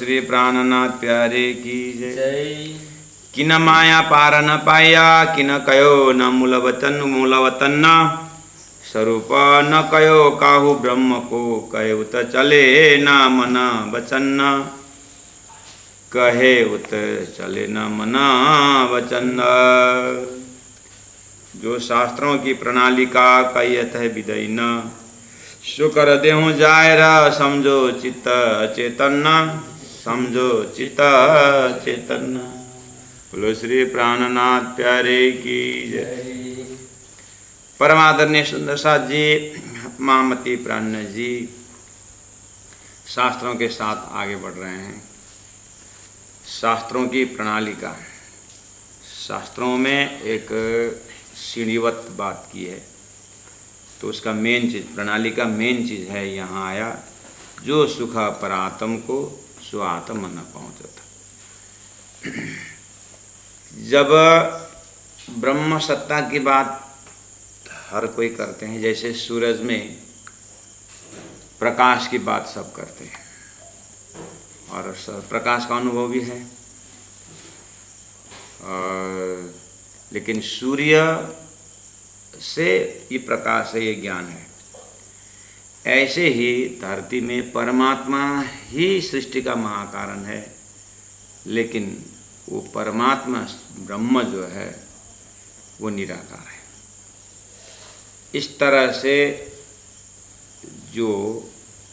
श्री प्राणनाथ प्यारे की जय। किन माया पार न पाया, किन कयो न मूलवतन न स्वरूप न कयो काहू ब्रह्म को, कहे उत चले न मन वचन, कहे उत चले न मन वचन। जो शास्त्रों की प्रणाली का कहियत है विदई न, शुकर देहु जाय र समझो चित्त चेतन, समझो चित्त चेतन। बोलो श्री प्राणनाथ प्यारे की जय। परमादरणीय सुंदर साथ जी, महामती प्राण जी शास्त्रों के साथ आगे बढ़ रहे हैं। शास्त्रों की प्रणाली का, शास्त्रों में एक सीढ़ीवत बात की है, तो उसका मेन चीज, प्रणाली का मेन चीज है यहाँ आया, जो सुख परात्म को सो आत्म न पहुँचता। जब ब्रह्म सत्ता की बात हर कोई करते हैं, जैसे सूरज में प्रकाश की बात सब करते हैं और प्रकाश का अनुभव भी है, लेकिन सूर्य से ये प्रकाश है, ये ज्ञान है। ऐसे ही धरती में परमात्मा ही सृष्टि का महाकारण है, लेकिन वो परमात्मा ब्रह्म जो है वो निराकार है। इस तरह से जो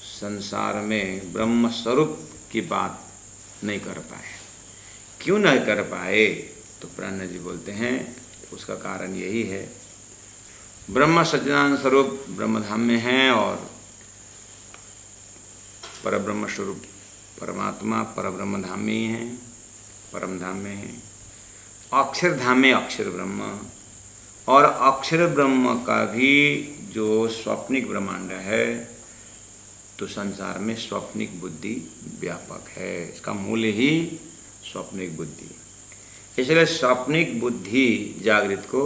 संसार में ब्रह्म स्वरूप की बात नहीं कर पाए, क्यों नहीं कर पाए, तो प्राण जी बोलते हैं उसका कारण यही है, ब्रह्म सच्चिदानंद स्वरूप ब्रह्मधाम में है और परब्रह्म स्वरूप परमात्मा परब्रह्म धाम में ही है, परम धाम में है। अक्षर धाम में अक्षर ब्रह्म, और अक्षर ब्रह्म का भी जो स्वप्निक ब्रह्मांड है, तो संसार में स्वप्निक बुद्धि व्यापक है। इसका मूल ही स्वप्निक बुद्धि, इसलिए स्वप्निक बुद्धि जागृत को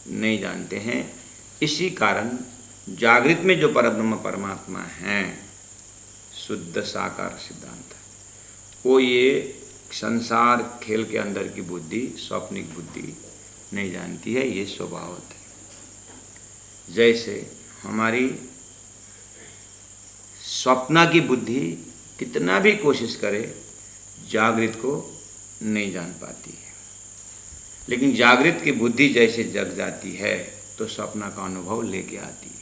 नहीं जानते हैं। इसी कारण जागृत में जो परब्रह्म परमात्मा हैं, शुद्ध साकार सिद्धांत, वो ये संसार खेल के अंदर की बुद्धि, स्वप्निक बुद्धि नहीं जानती है, ये स्वभाव है। जैसे हमारी स्वप्न की बुद्धि कितना भी कोशिश करे जागृत को नहीं जान पाती है, लेकिन जागृत की बुद्धि जैसे जग जाती है तो स्वप्न का अनुभव लेके आती है।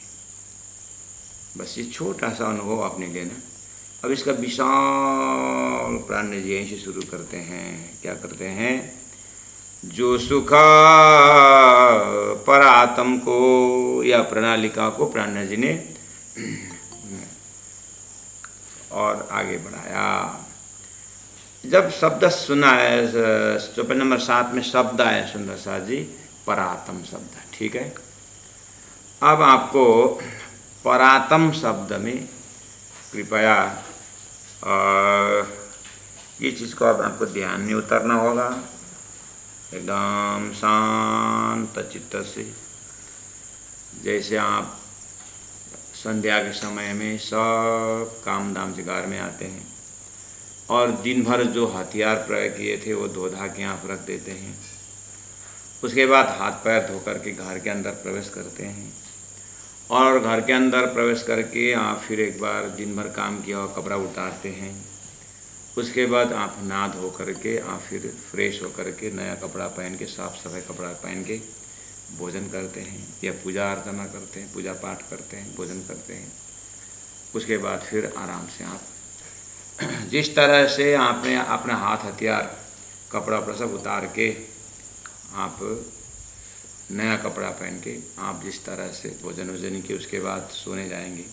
बस ये छोटा सा अनुभव आपने लेना। अब इसका विशाल प्राण जी यहीं से शुरू करते हैं। क्या करते हैं? जो सुख परात्म को या प्रणालिका को प्राण जी ने और आगे बढ़ाया। जब शब्द सुना है, चौपाई नंबर 7 में शब्द आया सुंदर सा जी, परात्म शब्द, ठीक है। अब आपको परात्म शब्द में कृपया ये चीज़ को अब आपको ध्यान में उतरना होगा, एकदम शांत चित्त से। जैसे आप संध्या के समय में सब काम धाम से घर में आते हैं और दिन भर जो हथियार प्रयोग किए थे वो धो धा के आप रख देते हैं, उसके बाद हाथ पैर धो करके घर के अंदर प्रवेश करते हैं, और घर के अंदर प्रवेश करके आप फिर एक बार दिन भर काम किया और कपड़ा उतारते हैं। उसके बाद आप नहा धो करके आप फिर फ्रेश होकर के नया कपड़ा पहन के, साफ सफाई कपड़ा पहन के भोजन करते हैं या पूजा अर्चना करते हैं, पूजा पाठ करते हैं, भोजन करते हैं। उसके बाद फिर आराम से आप जिस तरह से आपने अपना हाथ हथियार कपड़ा वपड़ा सब उतार के आप नया कपड़ा पहन के आप जिस तरह से भोजन वोजन के उसके बाद सोने जाएंगे।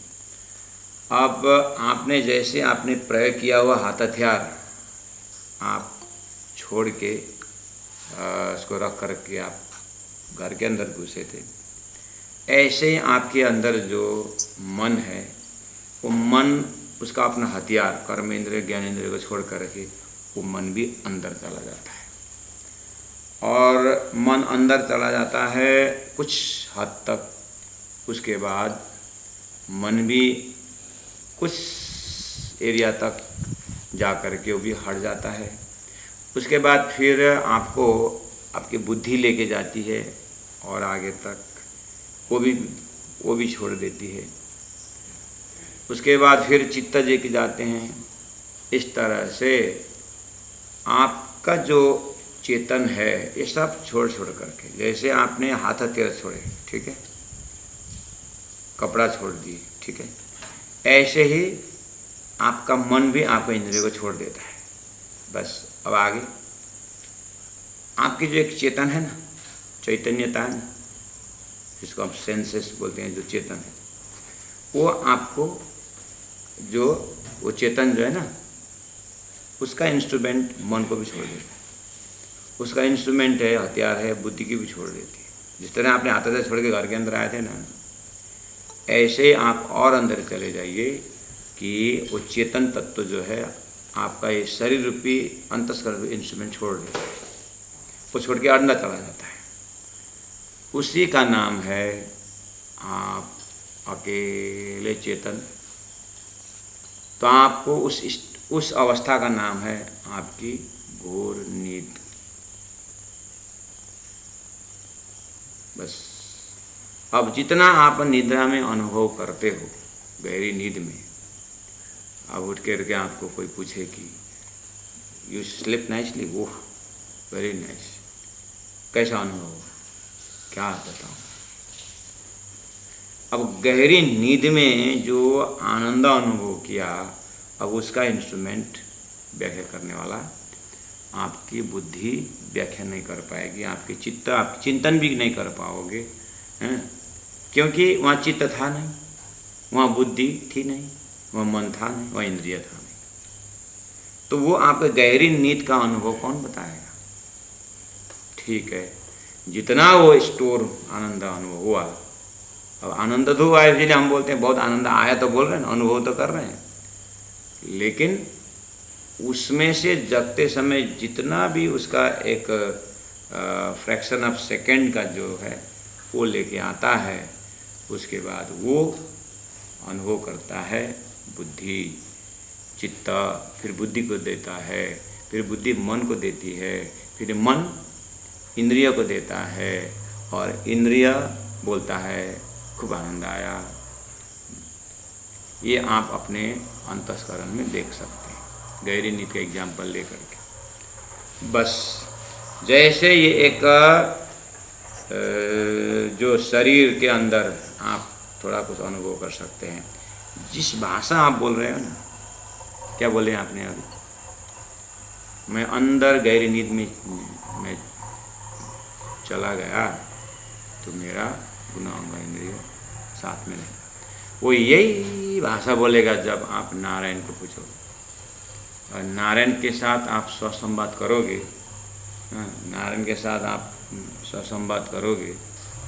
अब आपने जैसे आपने प्रयोग किया हुआ हाथ हथियार आप छोड़ के उसको रख कर के आप घर के अंदर घुसे थे, ऐसे ही आपके अंदर जो मन है वो मन उसका अपना हथियार कर्मेंद्रिय ज्ञानेंद्रिय को छोड़ कर के वो मन भी अंदर चला जाता है, और मन अंदर चला जाता है कुछ हद तक। उसके बाद मन भी कुछ एरिया तक जा कर के वो भी हट जाता है। उसके बाद फिर आपको आपकी बुद्धि लेके जाती है और आगे तक वो भी छोड़ देती है। उसके बाद फिर चित्त लेके जाते हैं। इस तरह से आपका जो चेतन है ये सब छोड़ करके, जैसे आपने हाथ हथियार छोड़े, ठीक है, कपड़ा छोड़ दिए, ठीक है, ऐसे ही आपका मन भी आपको इंद्रिय को छोड़ देता है। बस अब आगे आपकी जो एक चेतन है ना, चैतन्यता है ना, जिसको आप सेंसेस बोलते हैं, जो चेतन है, वो आपको जो वो चेतन जो है ना, उसका इंस्ट्रूमेंट मन को भी छोड़ देता है। उसका इंस्ट्रूमेंट है, हथियार है, बुद्धि की भी छोड़ देती है। जिस तरह आपने हाथ से छोड़ के घर के अंदर आए थे ना, ऐसे आप और अंदर चले जाइए कि वो चेतन तत्व जो है आपका ये शरीर रूपी अंतस्करण इंस्ट्रूमेंट छोड़ देता है, वो छोड़ के अंदर चला जाता है। उसी का नाम है आप अकेले चेतन। तो आपको उस अवस्था का नाम है आपकी घोर नींद। बस अब जितना आप निद्रा में अनुभव करते हो, गहरी नींद में, अब उठ करके आपको कोई पूछे कि यू स्लिप नाइसली, वो वेरी नाइस, कैसा अनुभव हुआ, क्या बताऊँ। अब गहरी नींद में जो आनंद अनुभव किया, अब उसका इंस्ट्रूमेंट व्याख्या करने वाला आपकी बुद्धि व्याख्या नहीं कर पाएगी, आपकी चित्त, आप चिंतन भी नहीं कर पाओगे, हैं? क्योंकि वहाँ चित्त था नहीं, वहाँ बुद्धि थी नहीं, वहाँ मन था नहीं, वहाँ इंद्रिय था नहीं। तो वो आपके गहरी नींद का अनुभव कौन बताएगा। ठीक है, जितना वो स्टोर आनंद अनुभव हुआ, अब आनंद तो हुआ, इसलिए हम बोलते हैं बहुत आनंद आया, तो बोल रहे हैं, अनुभव तो कर रहे हैं, लेकिन उसमें से जगते समय जितना भी उसका एक फ्रैक्शन ऑफ सेकंड का जो है वो लेके आता है, उसके बाद वो अनुभव करता है बुद्धि, चित्त, फिर बुद्धि को देता है, फिर बुद्धि मन को देती है, फिर मन इंद्रिय को देता है, और इंद्रिय बोलता है खूब आनंद आया। ये आप अपने अंतस्करण में देख सकते हैं, गहरी नींद का एग्जाम्पल लेकर के। बस जैसे ये एक जो शरीर के अंदर आप थोड़ा कुछ अनुभव कर सकते हैं, जिस भाषा आप बोल रहे हो ना, क्या बोले आपने अभी, मैं अंदर गहरी नींद में चला गया तो मेरा गुनाह इंद्रिय साथ में नहीं, वो यही भाषा बोलेगा जब आप नारायण को पूछोगे। और नारायण के साथ आप स्वसंवाद करोगे, नारायण के साथ आप स्वसंवाद करोगे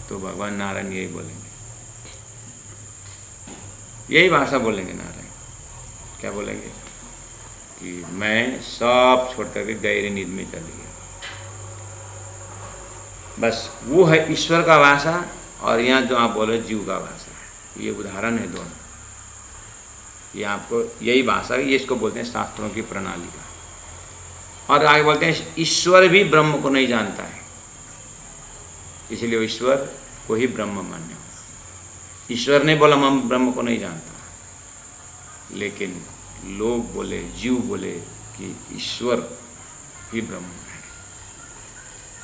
तो भगवान नारायण यही बोलेंगे, यही भाषा बोलेंगे नारायण। क्या बोलेंगे कि मैं सब छोड़ करके गहरी नींद में चली गई। बस वो है ईश्वर का भाषा, और यहाँ जो आप बोले जीव का भाषा है। ये उदाहरण है दोनों, ये आपको यही भाषा है, ये इसको बोलते हैं शास्त्रों की प्रणाली का। और आगे बोलते हैं ईश्वर भी ब्रह्म को नहीं जानता है, इसलिए ईश्वर को ही ब्रह्म मान्य होगा। ईश्वर ने बोला मैं ब्रह्म को नहीं जानता, लेकिन लोग बोले, जीव बोले कि ईश्वर ही ब्रह्म है।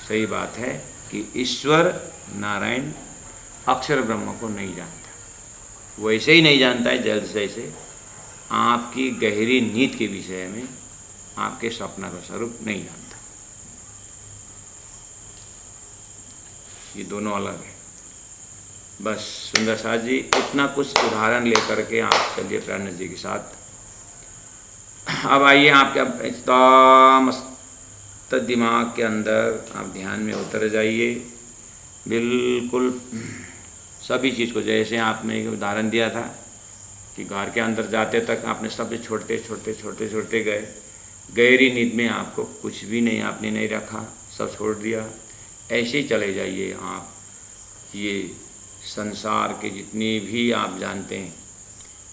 सही बात है कि ईश्वर नारायण अक्षर ब्रह्म को नहीं जानता, वैसे ही नहीं जानता है जैसे आपकी गहरी नींद के विषय में आपके स्वप्न का स्वरूप नहीं जानता। ये दोनों अलग है। बस सुंदर साथ जी इतना कुछ उदाहरण लेकर के आप चलिए प्रणत जी के साथ। अब आइए आपके एकदम मस्त दिमाग के अंदर आप ध्यान में उतर जाइए, बिल्कुल सभी चीज़ को। जैसे आपने एक उदाहरण दिया था कि घर के अंदर जाते तक आपने सब छोड़ते गए, गहरी नींद में आपको कुछ भी नहीं, आपने नहीं रखा, सब छोड़ दिया। ऐसे ही चले जाइए आप, ये संसार के जितनी भी आप जानते हैं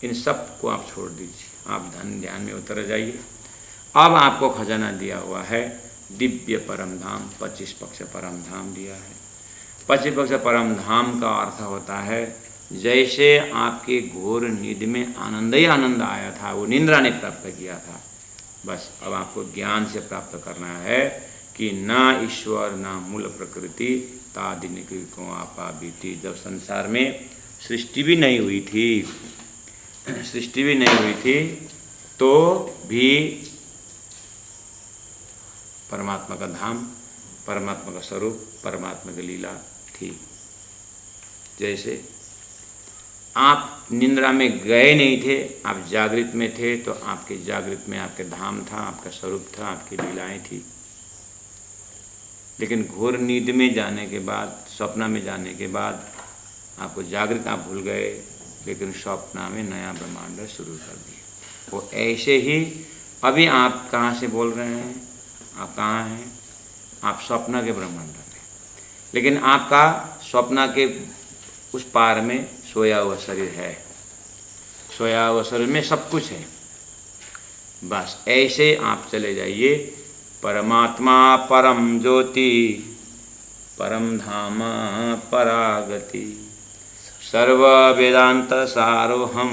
इन सब को आप छोड़ दीजिए, आप ध्यान में उतर जाइए। अब आपको खजाना दिया हुआ है दिव्य परम धाम, 25 पक्ष परम धाम दिया है। 25 पक्ष परम धाम का अर्थ होता है जैसे आपके घोर नींद में आनंद ही आनंद आया था, वो निंद्रा ने प्राप्त किया था। बस अब आपको ज्ञान से प्राप्त करना है कि ना ईश्वर ना मूल प्रकृति तादिनिकी को आपा बीती। जब संसार में सृष्टि भी नहीं हुई थी, सृष्टि भी नहीं हुई थी तो भी परमात्मा का धाम, परमात्मा का स्वरूप, परमात्मा की लीला थी। जैसे आप निंद्रा में गए नहीं थे, आप जागृत में थे, तो आपके जागृत में आपके धाम था, आपका स्वरूप था, आपकी लीलाएं थी। लेकिन घोर नींद में जाने के बाद, स्वप्न में जाने के बाद आपको जागृत आप भूल गए, लेकिन स्वप्न में नया ब्रह्मांड शुरू कर दिया। वो ऐसे ही अभी आप कहाँ से बोल रहे हैं, आप कहाँ हैं? आप स्वप्न के ब्रह्मांड में, लेकिन आपका स्वप्न के उस पार में सोया हुआ शरीर है, सोया हुआ शरीर में सब कुछ है। बस ऐसे आप चले जाइए, परमात्मा परम ज्योति परम धाम परागति सर्व वेदांत सारोहम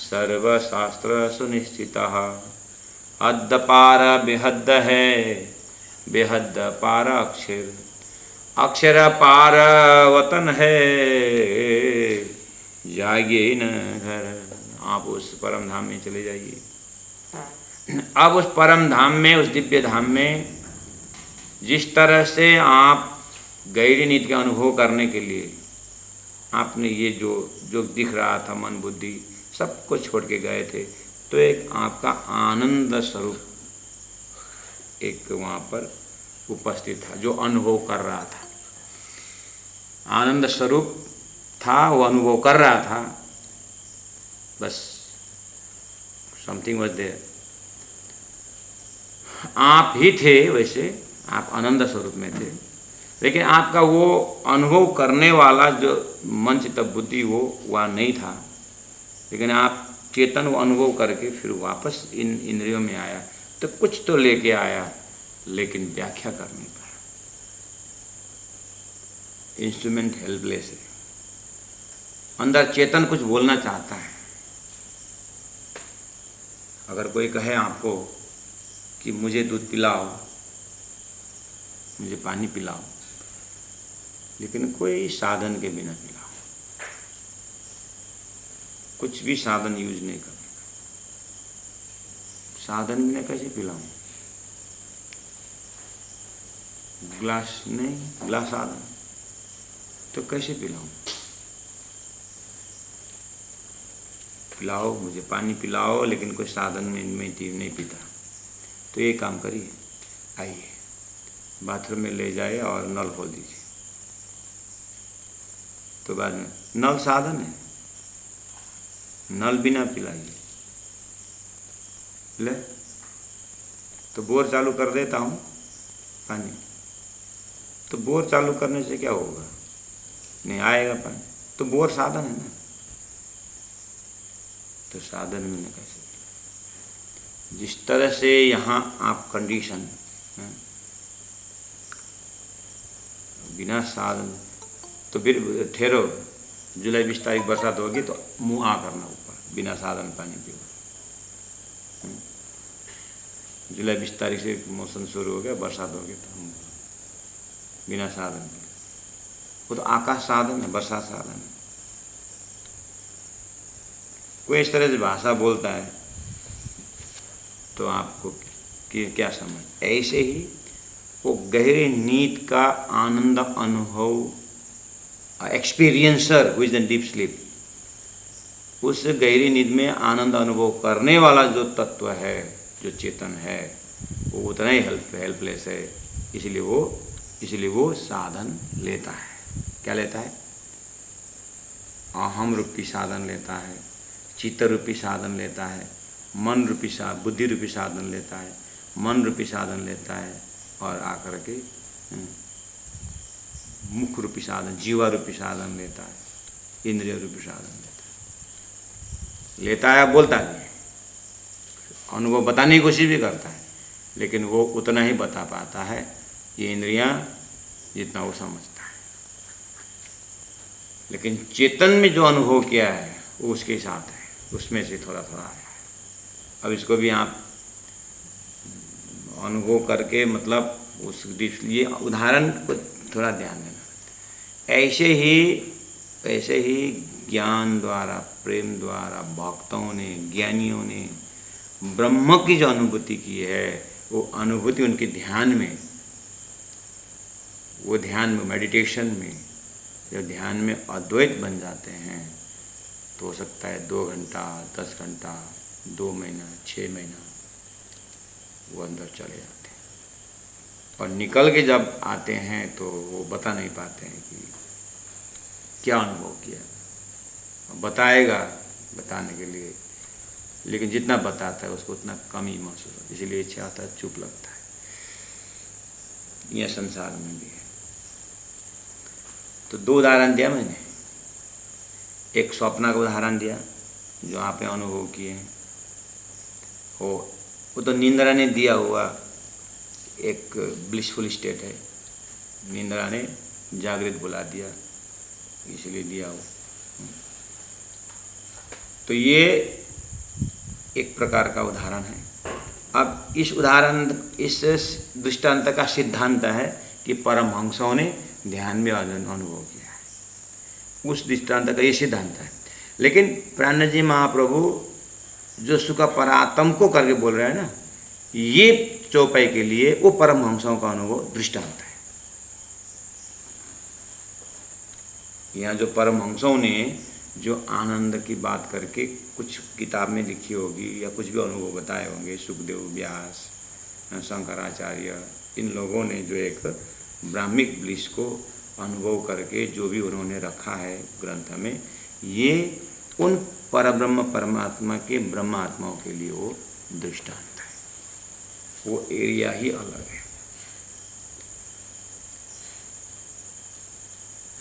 सर्वशास्त्र सुनिश्चितः अद्द पार बेहद है बेहद पार अक्षर अक्षर पार वतन है जागिए न घर। आप उस परम धाम में चले जाइए। अब उस परम धाम में, उस दिव्य धाम में जिस तरह से आप गहरी नींद का अनुभव करने के लिए आपने ये जो दिख रहा था, मन बुद्धि सब कुछ छोड़ के गए थे, तो एक आपका आनंद स्वरूप एक वहाँ पर उपस्थित था जो अनुभव कर रहा था। आनंद स्वरूप था, वो अनुभव कर रहा था। बस समथिंग वाज देयर। आप ही थे, वैसे आप आनंद स्वरूप में थे, लेकिन आपका वो अनुभव करने वाला जो मन चित्त बुद्धि वो वहाँ नहीं था। लेकिन आप चेतन वो अनुभव करके फिर वापस इन इंद्रियों में आया, तो कुछ तो लेके आया, लेकिन व्याख्या कर नहीं पाया। इंस्ट्रूमेंट हेल्पलेस है। अंदर चेतन कुछ बोलना चाहता है। अगर कोई कहे आपको कि मुझे दूध पिलाओ, मुझे पानी पिलाओ, लेकिन कोई साधन के बिना पिलाओ, कुछ भी साधन यूज नहीं करने का। साधन बिना कैसे पिलाऊं? ग्लास नहीं, ग्लास साधन, तो कैसे पिलाऊं? पिलाओ, मुझे पानी पिलाओ, लेकिन कोई साधन में नहीं पीता। तो ये काम करिए, आइए बाथरूम में ले जाए और नल खोल दीजिए। तो बाद में नल साधन है, नल बिना पिलाइए। ले तो बोर चालू कर देता हूँ पानी, तो बोर चालू करने से क्या होगा? नहीं आएगा पानी। तो बोर साधन है ना, तो साधन में न कैसे? जिस तरह से यहाँ आप कंडीशन बिना साधन, तो फिर ठहरो, जुलाई 20 तारीख बरसात होगी तो मुँह आ करना ऊपर, बिना साधन पानी पियो। जुलाई 20 तारीख से मौसम शुरू हो गया, बरसात हो गई, तो हम बिना साधन के, वो तो आकाश साधन है, बरसात साधन है। कोई इस तरह से भाषा बोलता है तो आपको क्या समझ? ऐसे ही वो गहरे नींद का आनंद अनुभव, experiencer who is in deep sleep, उस गहरी नींद में आनंद अनुभव करने वाला जो तत्व है, जो चेतन है, वो उतना ही हेल्पलेस है। इसलिए वो साधन लेता है। क्या लेता है? अहम रूपी साधन लेता है, चित्त रूपी साधन लेता है, मन रूपी बुद्धि रूपी साधन लेता है, मन रूपी साधन लेता है, और आकर के मुख रूपी साधन, जीवा रूपी साधन लेता है, इंद्रिय रूपी साधन लेता है। बोलता नहीं है, अनुभव बताने की कोशिश भी करता है, लेकिन वो उतना ही बता पाता है ये इंद्रियां जितना वो समझता है। लेकिन चेतन में जो अनुभव किया है वो उसके साथ है, उसमें से थोड़ा थोड़ा आया है। अब इसको भी आप अनुभव करके मतलब उस लिए उदाहरण को थोड़ा ध्यान देना। ऐसे ही ज्ञान द्वारा, प्रेम द्वारा भक्तों ने, ज्ञानियों ने ब्रह्म की जो अनुभूति की है, वो अनुभूति उनके ध्यान में, वो ध्यान में, मेडिटेशन में, जब ध्यान में अद्वैत बन जाते हैं तो हो सकता है 2 घंटा, 10 घंटा, 2 महीना, 6 महीना वो अंदर चले जाते हैं, और निकल के जब आते हैं तो वो बता नहीं पाते हैं कि क्या अनुभव किया। बताएगा बताने के लिए, लेकिन जितना बताता है उसको उतना कम ही महसूस होता है, इसीलिए इच्छा आता है, चुप लगता है। यह संसार में भी है। तो 2 उदाहरण दिया मैंने, एक स्वप्न का उदाहरण दिया जो आपने अनुभव किए हैं, वो तो निंद्रा ने दिया हुआ एक ब्लिसफुल स्टेट है, निंद्रा ने जागृत बुला दिया इसलिए दिया हो। तो ये एक प्रकार का उदाहरण है। अब इस दृष्टांत का सिद्धांत है कि परमहंसों ने ध्यान में अनुभव किया है, उस दृष्टांत का ये सिद्धांत है। लेकिन प्राणनाथ जी महाप्रभु जो सुख परात्म को करके बोल रहे हैं ना, ये चौपाई के लिए वो परमहंसों का अनुभव दृष्टांत है। यहाँ जो परमहंसों ने जो आनंद की बात करके कुछ किताब में लिखी होगी या कुछ भी अनुभव बताए होंगे, सुखदेव, व्यास, शंकराचार्य, इन लोगों ने जो एक ब्राह्मिक ब्लिस को अनुभव करके जो भी उन्होंने रखा है ग्रंथ में, ये उन परब्रह्म परमात्मा के ब्रह्मात्माओं के लिए वो दृष्टांत है। वो एरिया ही अलग है।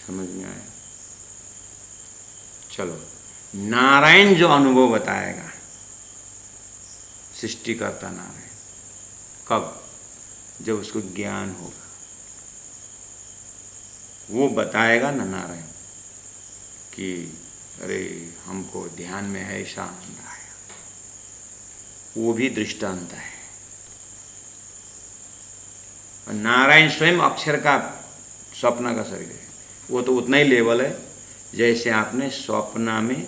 समझ में आया? चलो, नारायण जो अनुभव बताएगा, सृष्टिकर्ता नारायण, कब? जब उसको ज्ञान होगा, वो बताएगा ना नारायण कि अरे हमको ध्यान में ऐसा आनंद आया। वो भी दृष्टांत है। और नारायण स्वयं अक्षर का स्वप्न का शरीर है, वो तो उतना ही लेवल है जैसे आपने स्वप्न में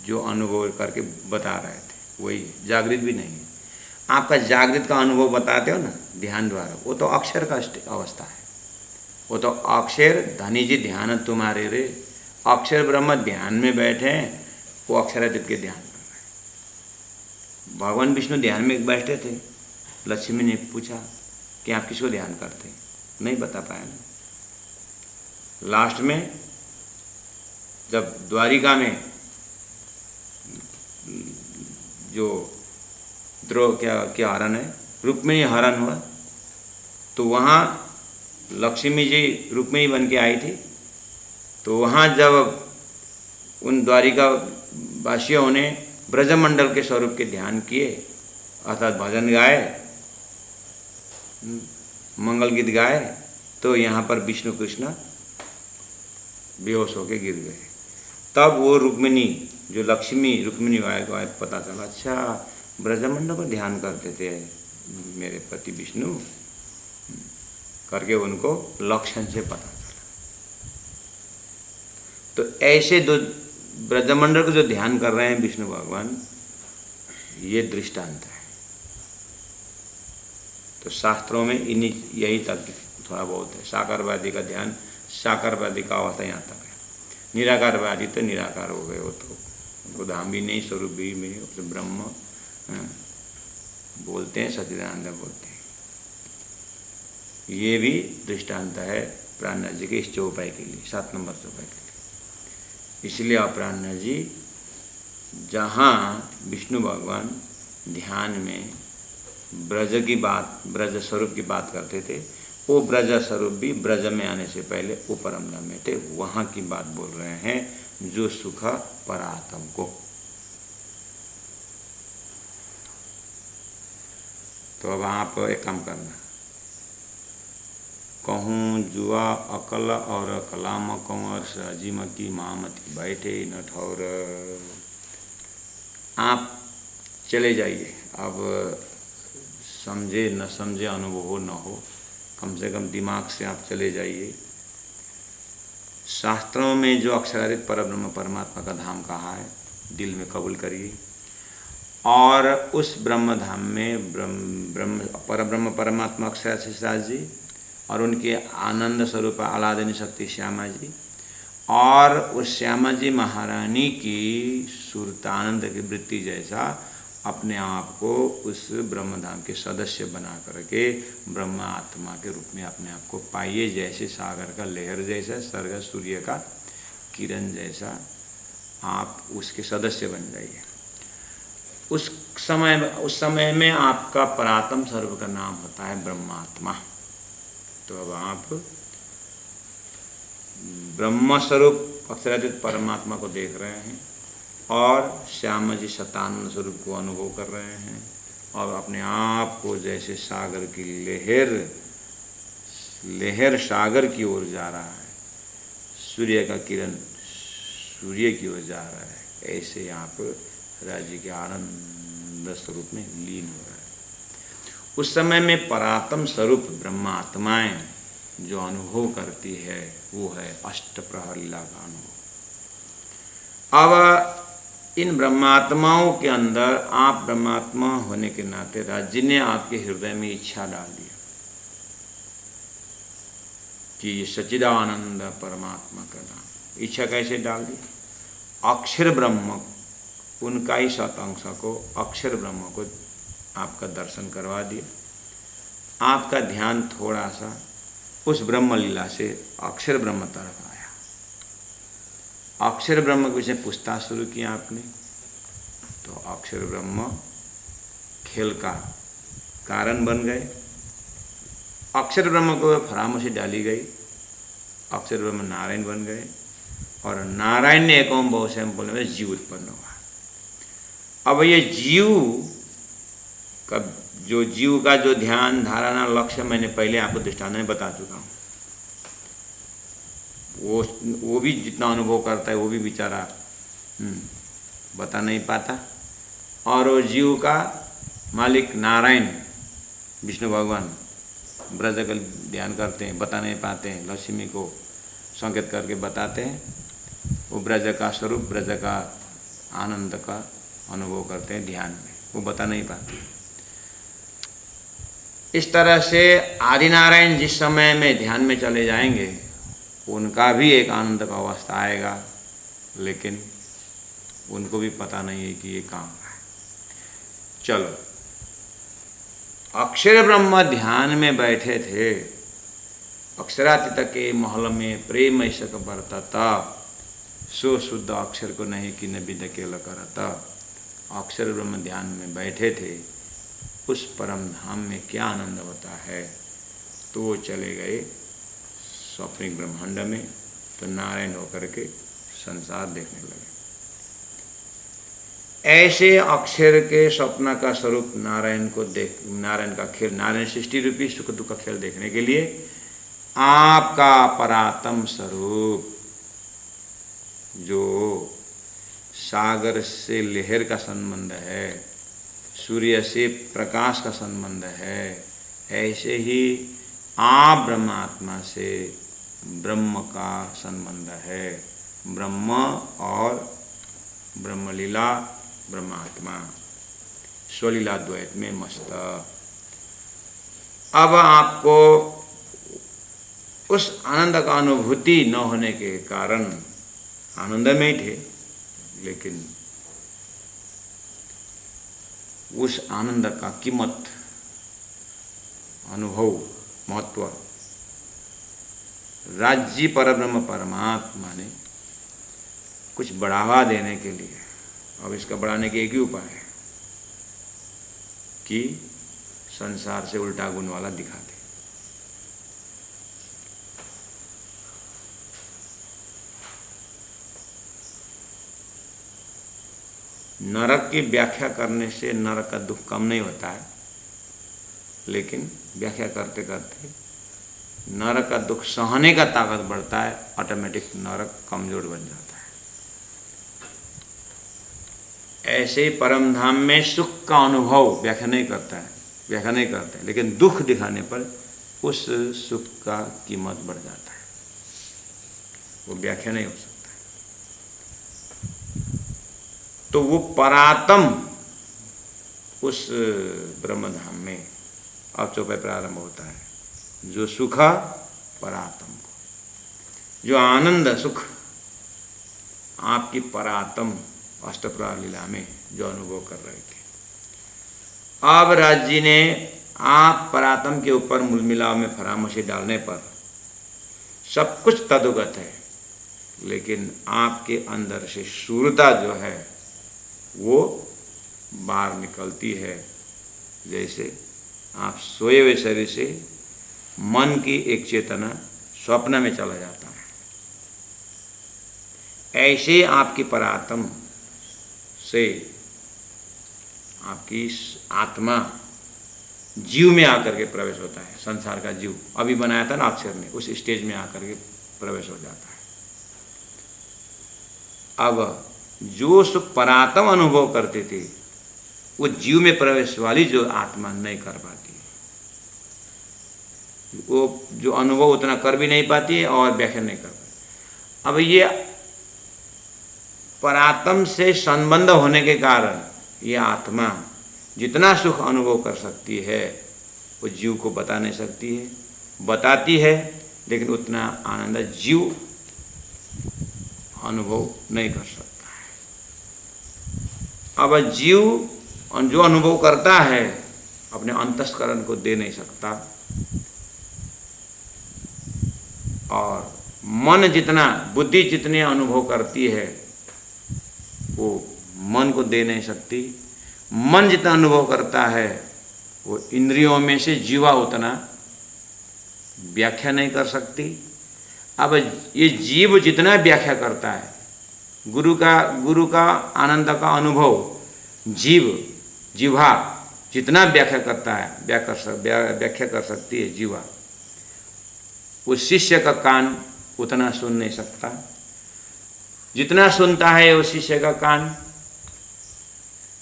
जो अनुभव करके बता रहे थे, वही जागृत भी नहीं है। आपका जागृत का अनुभव बताते हो ना ध्यान द्वारा, वो तो अक्षर का अवस्था है। वो तो अक्षर धनी जी ध्यान तुम्हारे रे, अक्षर ब्रह्म ध्यान में बैठे हैं, वो अक्षरातीत के ध्यान कर रहे हैं। भगवान विष्णु ध्यान में बैठे थे, लक्ष्मी ने पूछा कि आप किसको ध्यान करते हैं? नहीं बता पाया ना। लास्ट में जब द्वारिका में जो द्रोह क्या हरण है, रुक्मिणी हरण हुआ, तो वहाँ लक्ष्मी जी रुक्मिणी बन के आई थी। तो वहाँ जब उन द्वारिका वासियों ने ब्रजमंडल के स्वरूप के ध्यान किए, अर्थात भजन गाए, मंगल गीत गाए, तो यहाँ पर विष्णु कृष्ण बेहोश होके गिर गए। तब वो रुक्मिणी जो रुक्मिणी को पता चला, अच्छा ब्रजमंडल को ध्यान करते थे मेरे पति विष्णु, करके उनको लक्षण से पता चला। तो ऐसे दो ब्रजमंडल को जो ध्यान कर रहे हैं विष्णु भगवान, ये दृष्टांत है। तो शास्त्रों में यही तक थोड़ा बहुत है। साकारवादी का ध्यान, साकारवादी का अवस्था यहाँ तक है। निराकारवादी तो निराकार हो गए, वो तो उनको धाम भी नहीं, स्वरूप भी नहीं, तो ब्रह्म बोलते हैं, सच्चिदानंद बोलते हैं। ये भी दृष्टांत है प्राणनाथ जी के इस चौपाई के लिए, 7 नंबर चौपाई के लिए। इसलिए आप प्राणनाथ जी जहाँ विष्णु भगवान ध्यान में ब्रज की बात, ब्रज स्वरूप की बात करते थे, वो ब्रज स्वरूप भी ब्रज में आने से पहले वो परम धाम में थे, वहाँ की बात बोल रहे हैं, जो सुख परात्म को। तो अब आप एक काम करना, कहूँ जुआ अकल और कलाम कंवर सजीम की मामती बैठे न ठौर। आप चले जाइए, अब समझे न समझे, अनुभव हो न हो, कम से कम दिमाग से आप चले जाइए। शास्त्रों में जो अक्षराधिक परब्रह्म परमात्मा का धाम कहा है, दिल में कबूल करिए और उस ब्रह्म धाम में परब्रह्म परमात्मा अक्षराधिक शेषराज जी और उनके आनंद स्वरूप आलादनी शक्ति श्यामा जी और उस श्यामा जी महारानी की सुरतानंद की वृत्ति जैसा अपने आप को उस ब्रह्मधाम के सदस्य बना करके ब्रह्म आत्मा के रूप में अपने आप को पाइए। जैसे सागर का लहर जैसा, स्वर्ग सूर्य का किरण जैसा आप उसके सदस्य बन जाइए। उस समय में आपका परात्म स्वरूप का नाम होता है ब्रह्मात्मा। तो अब आप ब्रह्म स्वरूप अक्षरातीत परमात्मा को देख रहे हैं और श्याम जी सतानंद स्वरूप को अनुभव कर रहे हैं और अपने आप को जैसे सागर की लहर सागर की ओर जा रहा है, सूर्य का किरण सूर्य की ओर जा रहा है, ऐसे आप राज्य के आनंद स्वरूप में लीन हो रहा है। उस समय में परात्म स्वरूप ब्रह्मात्माएं जो अनुभव करती है वो है अष्टप्रहर लीला का अनुभव। अब इन ब्रह्मात्माओं के अंदर आप ब्रह्मात्मा होने के नाते राज्य ने आपके हृदय में इच्छा डाल दी कि ये सच्चिदानंद परमात्मा का नाम। इच्छा कैसे डाल दी? अक्षर ब्रह्म, उनका ही सतअंश को अक्षर ब्रह्म को आपका दर्शन करवा दिया। आपका ध्यान थोड़ा सा उस ब्रह्म लीला से अक्षर ब्रह्म तरफ आया। अक्षर ब्रह्म के विषय पूछताछ शुरू किया आपने, तो अक्षर ब्रह्म खेल का कारण बन गए। अक्षर ब्रह्म को फरामोशी डाली गई, अक्षर ब्रह्म नारायण बन गए और नारायण ने एक ओम बहु से बोलने में जीव उत्पन्न हुआ। अब ये जीव का जो ध्यान धारणा लक्ष्य मैंने पहले आपको दृष्टांत में बता चुका हूँ। वो भी जितना अनुभव करता है वो भी बेचारा बता नहीं पाता और वो जीव का मालिक नारायण विष्णु भगवान ब्रज का ध्यान करते हैं, बता नहीं पाते हैं, लक्ष्मी को संकेत करके बताते हैं। वो ब्रज का स्वरूप, ब्रज का आनंद का अनुभव करते हैं ध्यान में, वो बता नहीं पाते। इस तरह से आदि नारायण जिस समय में ध्यान में चले जाएंगे उनका भी एक आनंद का अवस्था आएगा, लेकिन उनको भी पता नहीं है कि ये कहाँ है। चलो, अक्षर ब्रह्म ध्यान में बैठे थे, अक्षरातीत के महल में प्रेम ऐसक बरतता, सो शुद्ध अक्षर को नहीं कि न विद केल करता। अक्षर ब्रह्म ध्यान में बैठे थे, उस परम धाम में क्या आनंद होता है। तो वो चले गए स्वप्निक ब्रह्मांड में, तो नारायण होकर के संसार देखने लगे। ऐसे अक्षर के स्वप्न का स्वरूप नारायण को देख, नारायण का खेल, नारायण सृष्टि रूपी सुख दुख का खेल देखने के लिए आपका परात्म स्वरूप जो सागर से लहर का संबंध है, सूर्य से प्रकाश का संबंध है, ऐसे ही आप ब्रह्मात्मा से ब्रह्म का संबंध है। ब्रह्म और ब्रह्मलीला ब्रह्मात्मा स्वलीला द्वैत में मस्त। अब आपको उस आनंद का अनुभूति न होने के कारण आनंद में ही थे, लेकिन उस आनंद का कीमत, अनुभव, महत्व राज्य परब्रह्म परमात्मा ने कुछ बढ़ावा देने के लिए, अब इसका बढ़ाने के एक ही उपाय है कि संसार से उल्टा गुण वाला दिखा दे। नरक की व्याख्या करने से नरक का दुख कम नहीं होता है, लेकिन व्याख्या करते करते नरक का दुख सहने का ताकत बढ़ता है, ऑटोमेटिक नरक कमजोर बन जाता है। ऐसे परम धाम में सुख का अनुभव व्याख्या नहीं करते, लेकिन दुख दिखाने पर उस सुख का कीमत बढ़ जाता है, वो व्याख्या नहीं हो सकता। तो वो परातम उस ब्रह्मधाम में अब चौपाई प्रारंभ होता है, जो सुख परातम, जो आनंद सुख आपकी परातम अष्टप्रहर लीला में जो अनुभव कर रहे थे। अब राज जी ने आप परातम के ऊपर मूल मिलाव में फरामोशी डालने पर सब कुछ तदुगत है, लेकिन आपके अंदर से शूरता जो है वो बाहर निकलती है। जैसे आप सोए हुए शरीर से मन की एक चेतना स्वप्न में चला जाता है, ऐसे आपकी परात्म से आपकी आत्मा जीव में आकर के प्रवेश होता है। संसार का जीव अभी बनाया था ना अक्षर ने, उस स्टेज में आकर के प्रवेश हो जाता है। अब जो सुख परात्म अनुभव करते थे वो जीव में प्रवेश वाली जो आत्मा नहीं कर पाती, वो जो अनुभव उतना कर भी नहीं पाती है और व्याख्या नहीं कर पाती। अब ये परात्म से संबंध होने के कारण ये आत्मा जितना सुख अनुभव कर सकती है वो जीव को बता नहीं सकती है, बताती है लेकिन उतना आनंद जीव अनुभव नहीं कर सकता है। अब जीव जो अनुभव करता है अपने अंतस्करण को दे नहीं सकता, और मन जितना, बुद्धि जितने अनुभव करती है वो मन को दे नहीं सकती। मन जितना अनुभव करता है वो इंद्रियों में से जीवा उतना व्याख्या नहीं कर सकती। अब ये जीव जितना व्याख्या करता है, गुरु का आनंद का अनुभव जीवा जितना व्याख्या करता है, व्याख्या कर सकती है जीवा, उस शिष्य का कान उतना सुन नहीं सकता। जितना सुनता है वो शिष्य का कान,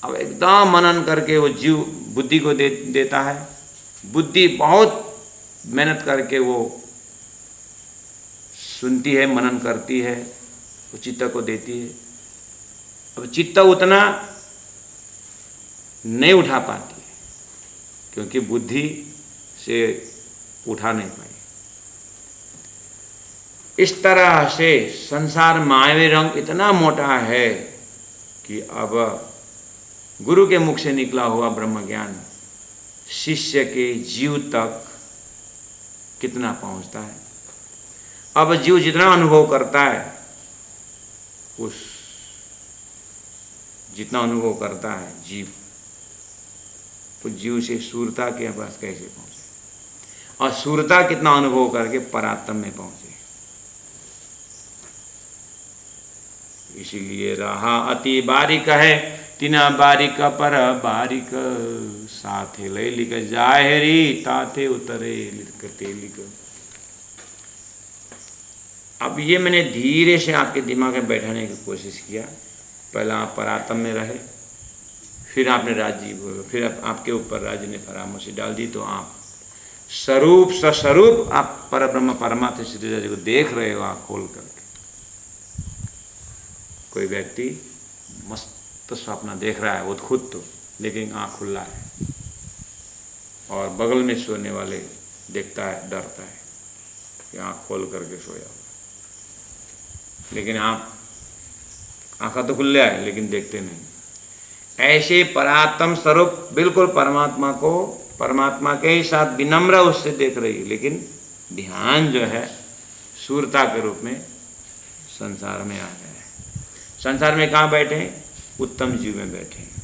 अब एकदम मनन करके वो जीव बुद्धि को देता है। बुद्धि बहुत मेहनत करके वो सुनती है, मनन करती है, वो चित्त को देती है। अब चित्त उतना नहीं उठा पाती है क्योंकि बुद्धि से उठा नहीं पाई। इस तरह से संसार मायावी रंग इतना मोटा है कि अब गुरु के मुख से निकला हुआ ब्रह्म ज्ञान शिष्य के जीव तक कितना पहुंचता है। अब जीव जितना अनुभव करता है, उस जितना अनुभव करता है जीव, तो जीव से सूरता के पास कैसे पहुंचे, और सूरता कितना अनुभव करके परात्म में पहुंचे। इसीलिए रहा अति बारीक है, तिना बारीक पर बारीक, साथे ले लिख जाहरी ताथे उतरे लिखते लिख। अब ये मैंने धीरे से आपके दिमाग में बैठाने की कोशिश किया। पहले आप परात्म में रहे, फिर आपने राजीव, फिर आपके ऊपर राज्य ने फरामोशी डाल दी, तो आप स्वरूप सस्वरूप आप परब्रह्म परमात्मा श्री जी को देख रहे हो आँख खोल करके। कोई व्यक्ति मस्त स्वप्न देख रहा है वो खुद तो, लेकिन आँख खुला है, और बगल में सोने वाले देखता है, डरता है कि आँख खोल करके सोया, लेकिन आप आँखा तो खुल है लेकिन देखते नहीं। ऐसे परात्म स्वरूप बिल्कुल परमात्मा को, परमात्मा के ही साथ विनम्र उससे देख रही है, लेकिन ध्यान जो है सूरता के रूप में संसार में आ गया है। संसार में कहाँ बैठे हैं? उत्तम जीव में बैठे हैं।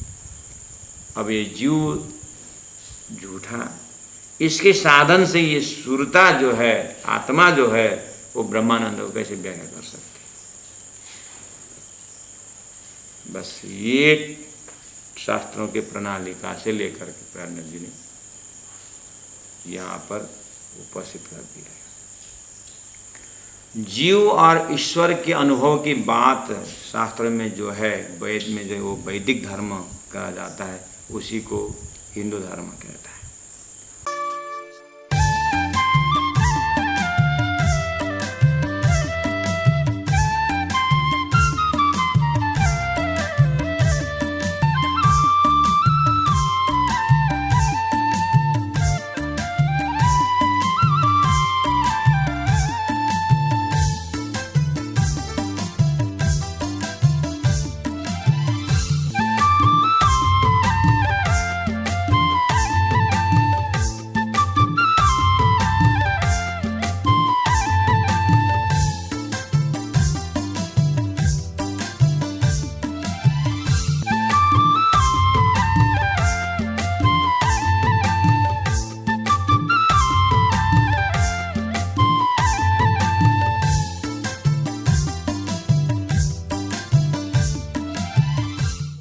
अब ये जीव झूठा, इसके साधन से ये सूरता जो है, आत्मा जो है, वो ब्रह्मानंद को कैसे व्याख्या कर सकते? बस ये शास्त्रों के प्रणालिका से लेकर के प्रणव जी ने यहाँ पर उपस्थित कर दिया है। जीव और ईश्वर के अनुभव की बात शास्त्र में जो है, वेद में जो वो वैदिक धर्म कहा जाता है, उसी को हिंदू धर्म कहता है।